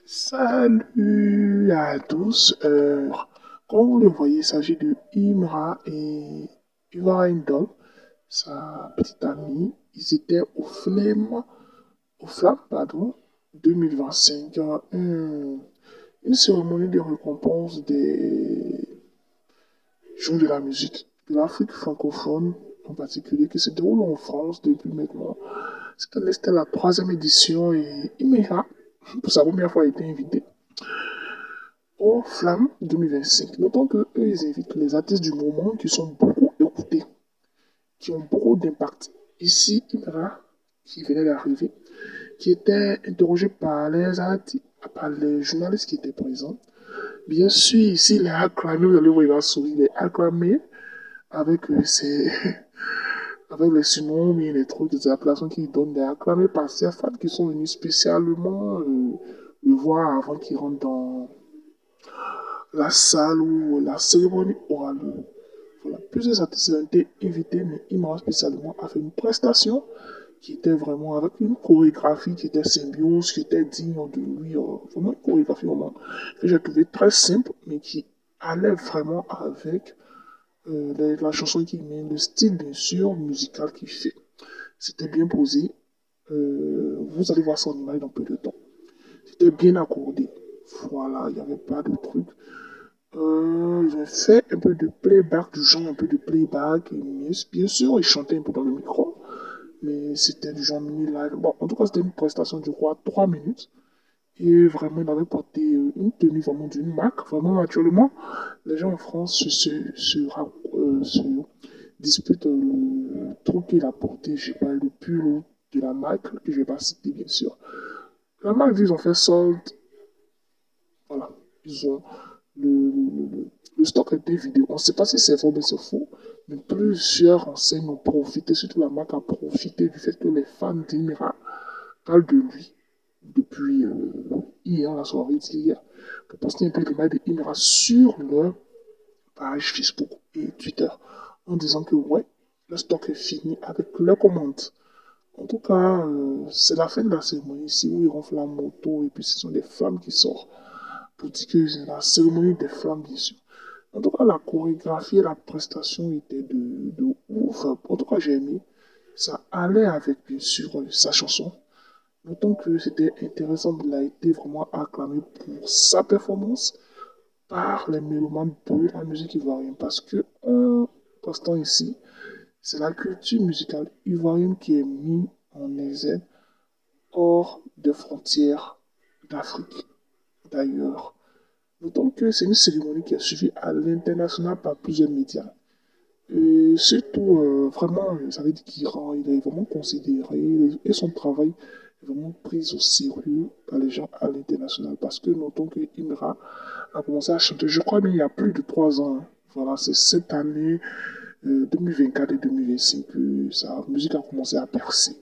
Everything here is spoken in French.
Salut à tous. Comme vous le voyez, il s'agit de Imra et Ivarindol, sa petite amie. Ils étaient au Flam, pardon, 2025, une cérémonie de récompense des gens de la musique de l'Afrique francophone en particulier, qui se déroule en France depuis maintenant. C'était la troisième édition et Imra, pour sa première fois, a été invitée au Flamme 2025. Notons que eux, ils invitent les artistes du moment qui sont beaucoup écoutés, qui ont beaucoup d'impact. Ici, Imra, qui venait d'arriver, qui était interrogé par les journalistes qui étaient présents. Bien sûr, ici, il est acclamé, vous allez voir, il va sourire, il est acclamé avec avec les surnoms, les trucs, les appellations qu'il donne, il est acclamé par ses fans qui sont venus spécialement le voir avant qu'il rentre dans la salle où la cérémonie aura lieu. Voilà, plusieurs artistes ont été invités, mais Imran spécialement a fait une prestation qui était vraiment avec une chorégraphie qui était symbiose, qui était digne de lui. Vraiment une chorégraphie vraiment, que j'ai trouvé très simple, mais qui allait vraiment avec la chanson qu'il met, le style bien sûr musical qu'il fait. C'était bien posé. Vous allez voir son image dans peu de temps. C'était bien accordé. Voilà, il n'y avait pas de truc. J'ai fait un peu de playback, du genre un peu de playback. Et bien sûr, il chantait un peu dans le micro, mais c'était du genre mini-live. Bon, en tout cas, c'était une prestation, je crois, 3 minutes. Et vraiment, il avait porté une tenue vraiment d'une marque. Vraiment, actuellement, les gens en France se disputent le truc qu'il a porté, je sais pas, le pull de la marque, que je vais pas citer, bien sûr. La marque, ils ont fait solde. Voilà. Ils ont le stock a été vidé. On ne sait pas si c'est vrai ou c'est faux, mais plusieurs enseignes ont profité, surtout la marque a profité du fait que les fans d'Imira parlent de lui depuis hier, la soirée d'hier, pour poster un peu l'image d'Imira sur leur page Facebook et Twitter en disant que ouais, le stock est fini avec leurs commandes. En tout cas, c'est la fin de la cérémonie ici où ils ronflent la moto et puis ce sont des flammes qui sortent pour dire que c'est la cérémonie des flammes, bien sûr. En tout cas, la chorégraphie et la prestation étaient de ouf. En tout cas, j'ai aimé. Ça allait avec, bien sûr, sa chanson. Notons que c'était intéressant. Il a été vraiment acclamé pour sa performance par les mélomanes de la musique ivoirienne. Parce que, en postant ici, c'est la culture musicale ivoirienne qui est mise en exergue hors des frontières d'Afrique, d'ailleurs. D'autant que c'est une cérémonie qui est suivie à l'international par plusieurs médias. Et surtout, vraiment, ça veut dire il est vraiment considéré et son travail est vraiment pris au sérieux par les gens à l'international. Parce que notons que Imra a commencé à chanter, je crois, mais il y a plus de 3 ans. Hein. Voilà, c'est cette année 2024 et 2025 que sa musique a commencé à percer.